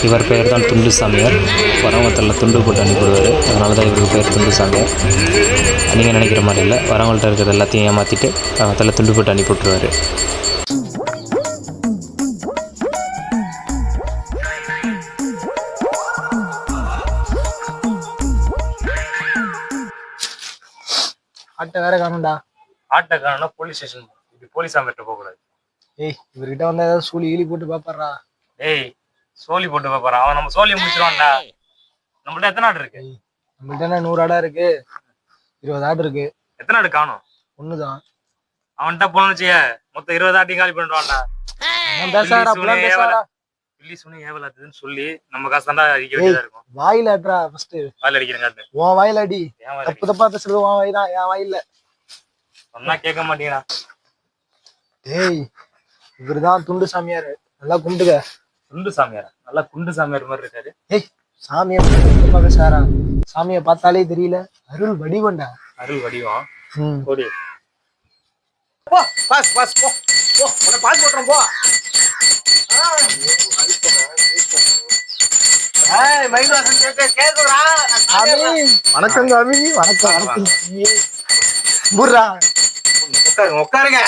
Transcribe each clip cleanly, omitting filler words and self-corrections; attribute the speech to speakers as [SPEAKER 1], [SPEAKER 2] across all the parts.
[SPEAKER 1] இவர் பெயர் தான் துண்டு சாமியார். வரவங்கத்தில் துண்டு போட்டு அனுப்பிவிடுவார். அதனால தான் இவருக்கு பெயர் துண்டு சாமியார். நீங்கள் நினைக்கிற மாதிரி இல்லை, வரவங்கள்ட்ட இருக்கிறது எல்லாத்தையும் ஏமாற்றிட்டு அவத்தில் துண்டு போட்டு அனுப்பி விட்ருவார்.
[SPEAKER 2] ஆட்டை வேற காணும்டா.
[SPEAKER 3] ஆட்டை காணும்னா போலீஸ் ஸ்டேஷன். இப்படி போலீஸ் ஆம்பிட்டு போக கூடாது.
[SPEAKER 2] ஏய், இவர்கிட்ட வந்தா ஏதாவது சூழி ஈழி போட்டு பாப்பாரா?
[SPEAKER 3] ஏய், சோழி போட்டு பாப்பாரா? அவன் நம்ம சோழியை முடிச்சிருவான்டா. நம்மள்ட்ட எத்தனை ஆடு இருக்கு?
[SPEAKER 2] நம்மள்ட்ட 100 ஆடா இருக்கு, 20 ஆடு இருக்கு.
[SPEAKER 3] எத்தனை ஆடு காணும்?
[SPEAKER 2] ஒண்ணுதான்.
[SPEAKER 3] அவன்கிட்ட போனோம்னு செய்ய மொத்தம் 20 ஆட்டையும் காலி பண்ணிடுவான்டா. பில்லி சுனி ஏவலாத்துன்னு சொல்லி நம்ம காசு தாண்டா அடிக்க வேண்டியதா இருக்கும்.
[SPEAKER 2] வாயில ஆட்டுறா ஃபர்ஸ்ட்.
[SPEAKER 3] வாயில அடிக்கிறேங்க.
[SPEAKER 2] உன் வாயில அடி. தப்பு தப்பா பேசுறது உன் வாய் தான், என் வாயில.
[SPEAKER 3] சொன்னா கேட்க மாட்டீங்களா?
[SPEAKER 2] டேய், இவருதான் துண்டு சாமியார். நல்லா கும்பிட்டுக்க.
[SPEAKER 3] துண்டு சாமியாரா? நல்லா குண்டு சாமியார் மாதிரி இருக்காரு.
[SPEAKER 2] ஏய், சாமியை தப்பா பேசாரா? சாமியை பார்த்தாலே தெரியல, அருள் வடிவண்டா.
[SPEAKER 3] அருள் வடிவம்.
[SPEAKER 2] கோடி
[SPEAKER 3] போ பாஸ் பாஸ் போ போ, உன்னை பாஸ் போட்டுறோம் போ.
[SPEAKER 2] வணக்கம் சாமி. வணக்கம் வணக்கம். புர்ரா,
[SPEAKER 3] உட்காருங்க உட்காருங்க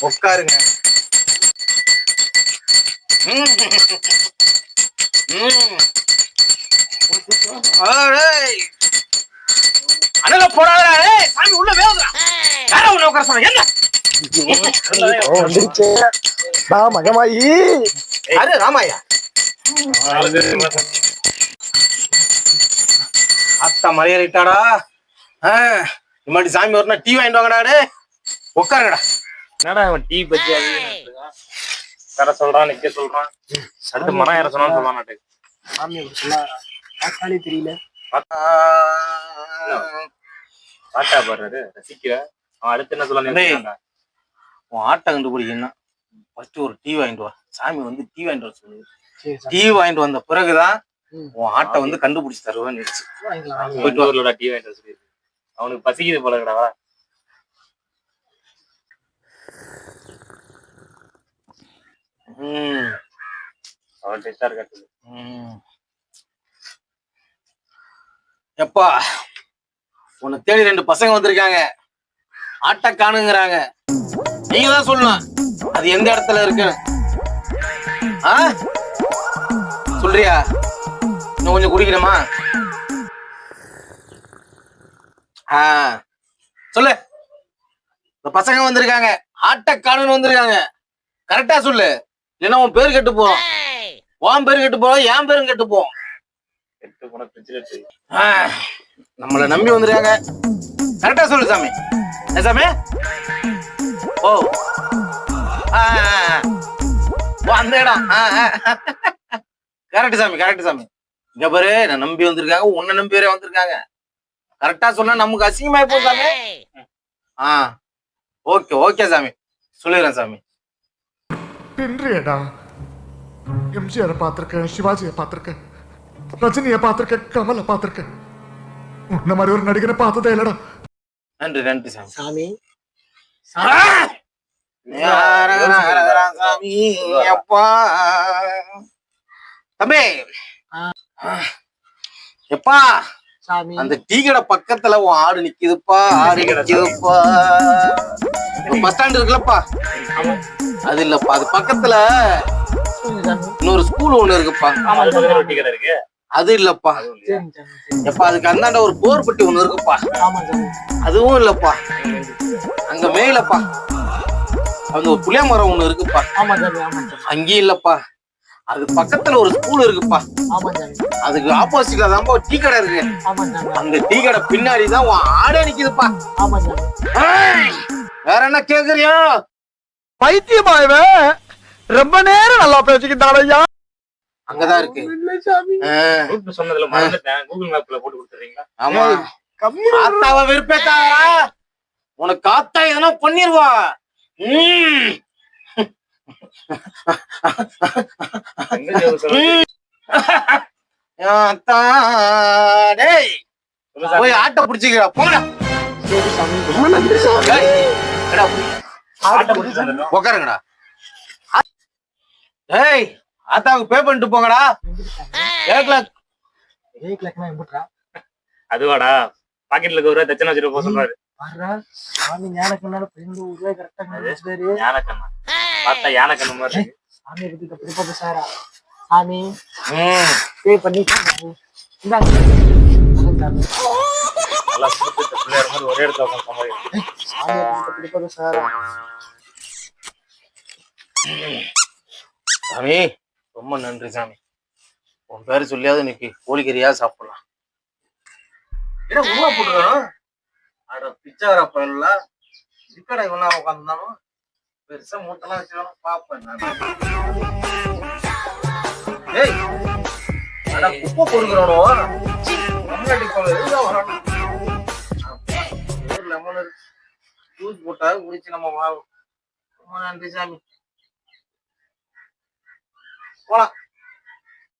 [SPEAKER 3] உட்காருங்க. அனல போடாதடா. சாமி உள்ள வேகுதுடா. யார உள்ள உட்கார சொன்ன? என்ன
[SPEAKER 2] வந்துருச்சே மகமாயி.
[SPEAKER 3] யாரு? ராமாயா. அத்தா மலையேறிட்டாடா. இம்மாடி சாமி வரணும். டீ வாங்கிட்டு வாங்கடா. உட்காருங்கடா. என்னடா அவன் டீ பத்தி தர சொல்றான், நிக்க சொல்றான். அடுத்து மனம் ஏற சொன்னான்னு சொல்றான்.
[SPEAKER 2] சாமி சொல்லாரே தெரியல.
[SPEAKER 3] பாட்டா பாடுறாரு, ரசிக்கிற. அவன் அடுத்து என்ன சொல்ல? உன் ஆட்டை கண்டுபிடிக்கணும்னா ஃபர்ஸ்ட் ஒரு டீ வாங்கிட்டு வா. சாமி வந்து டீ வாங்கிட்டு வர சொல்லுது. டீ வாங்கிட்டு வந்த பிறகுதான் உன் ஆட்டை வந்து கண்டுபிடிச்சு தருவான்னு போயிட்டு வரலோட. டீ வாங்கிட்டு வர சொல்லி அவனுக்கு பசிக்குது போலங்கடா. அவன் டெஸ்டா இருக்காது. எப்பா, உன்னை தேடி 2 பசங்க வந்திருக்காங்க. ஆட்டை காணுங்கிறாங்க. நீங்க தான் சொல்லணும் அது எந்த இடத்துல இருக்கு. சொல்றியா? இன்னும் கொஞ்சம் குடிக்கணுமா? சொல்லு. இந்த பசங்க வந்திருக்காங்க, ஆட்டை காணுன்னு வந்திருக்காங்க. கரெக்டா சொல்லு, இல்லைன்னா உன் பேரு கெட்டு போறோம். உன் பேரு கெட்டு போறோம், என் பேரும் கெட்டு போவோம். நம்மளை நம்பி வந்துருக்காங்க. கரெக்டா சொல்லு சாமி. சாமி ஓ அந்த இடம் கரெக்ட் சாமி, கரெக்ட் சாமி. இங்க பாரு, நான் நம்பி வந்திருக்காங்க, உன்னை நம்பி வேற வந்திருக்காங்க. கரெக்டா சொன்னா நமக்கு அசிங்கமா போ சாமி. ஓகே ஓகே சாமி, சொல்லிடுறேன் சாமி.
[SPEAKER 4] எம்ஜிஆரை பார்த்திருக்கேன், சிவாஜியை பார்த்திருக்கேன், ரஜினியை பார்த்திருக்கேன், கமலை பார்த்திருக்கேன். உன்ன மாதிரி ஒரு நடிகரை பார்த்ததே இல்லடா.
[SPEAKER 3] நன்றி நன்றி சாமி.
[SPEAKER 2] சாமி
[SPEAKER 3] சாமி அப்பா. தம்பி எப்பா,
[SPEAKER 2] சாமி
[SPEAKER 3] அந்த டீ கடை பக்கத்துல உன் ஆடு நிக்குதுப்பா. ஆடு நிக்குதுப்பா. பஸ் ஸ்டாண்ட் இருக்குல்லப்பா, அது இல்லப்பா, அது பக்கத்துல இன்னொரு ஸ்கூல் ஒண்ணு இருக்குப்பா. அது இல்லப்பா. எப்பா, அதுக்கு அந்தாண்ட ஒரு போர்பட்டி ஒண்ணு இருக்குப்பா. அதுவும் இல்லப்பா. அங்க மேலப்பா அந்த ஒரு புளிய மரம் ஒண்ணு இருக்குப்பா. அங்கேயும் இல்லப்பா. அது பக்கத்துல ஒரு ஸ்கூல் இருக்குப்பா. அதுக்கு ஆப்போசிட்ல தான் டீ கடை இருக்கு. அந்த டீ கடை பின்னாடிதான் ஆடே நிக்குதுப்பா. வேற என்ன கேக்குறியா?
[SPEAKER 4] பைத்தியமாயவே ரொம்ப நேரம் நல்லா பேசிக்கிட்டாரையா.
[SPEAKER 3] அங்கதான் இருக்கு. சொன்னதுல மறந்துட்டேன். கூகுள் மேப்ல போட்டு கொடுத்துறீங்களா? ஆமா. ஆத்தாவ விருப்பத்தா உனக்கு காத்தா எதனா பண்ணிருவா. போய் ஆட்டை பிடிச்சிக்கிறா போங்க. உக்காருங்கடா. ஏய், ஆத்தாவுக்கு பே பண்ணிட்டு போங்கடா. 8 லேக்.
[SPEAKER 2] 8 லேக்னா எம்பிட்றா?
[SPEAKER 5] அதுவாடா பாக்கெட்ல இருக்க ஒரு தச்சனை வச்சுட்டு போக சொல்றாரு.
[SPEAKER 2] பாருடா, சாமி ஞானக்கண்ணால 11 ரூபாய் கரெக்டா கண்டுபிடிச்சாரு.
[SPEAKER 5] யானைக்கண்ணா பார்த்தா யானைக்கண்ணு மாதிரி இருக்கு.
[SPEAKER 2] சாமியை பத்தி தப்பு பேசாரா? சாமி
[SPEAKER 3] ம்.
[SPEAKER 2] பே பண்ணி இந்தாங்க. சாமி
[SPEAKER 5] நல்லா சுத்தத்த பிள்ளையார் மாதிரி ஒரே இடத்துல உட்காந்து சமாளிக்கிறேன்.
[SPEAKER 2] சாமியை பத்தி தப்பு பேசாரா?
[SPEAKER 3] சாமி ரொம்ப நன்றி சாமி. உன் பேரு சொல்லியாவது இன்னைக்கு கோழிக்கறியா சாப்பிடலாம். என்ன உருவா போட்டுருக்கான்? அட பிச்சாரா பயில இருக்கடா இவனா உட்காந்துருந்தாலும் பெருசா மூட்டெல்லாம் வச்சுக்கணும் பாப்பேன் நான். ஏய் அட குப்பை பொறுக்கிறோனோ முன்னாடி போல எதுதான் வரணும். லெமன் ஜூஸ் போட்டா குடிச்சு நம்ம ரொம்ப நன்றி சாமி. போலாம்.